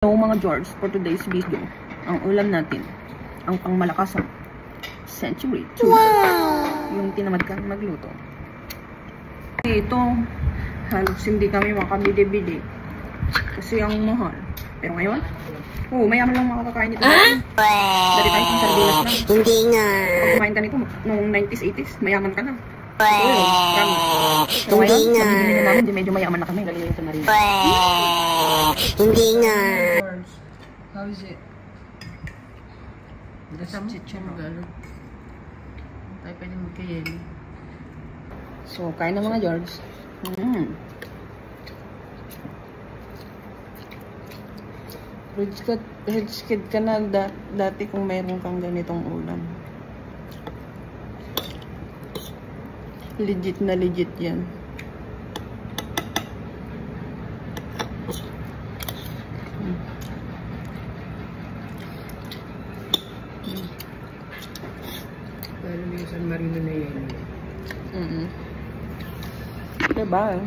So mga George, for today's video, ang ulam natin, ang pangmalakasang Century Tuna. Wow! Yung tinamad kang magluto. Ito, halos hindi kami makabili-bili kasi ang mahal. Pero ngayon, mayaman lang makakakain ito. Dali tayo kung sardinas lang. Hindi nga. Pag kumain ka nito noong 90s, 80s, mayaman ka na. Hindi nga. Hindi medyo mayaman na kami. Dali ito na rin. Hindi nga. How is it? Chicken Tagalog. Tayo pwede magkayeli. So, kain na mga George. Rich kid ka na dati kung mayroon kang ganitong ulam. Legit na legit yan. Lalo yung San Marino na yan. Diba?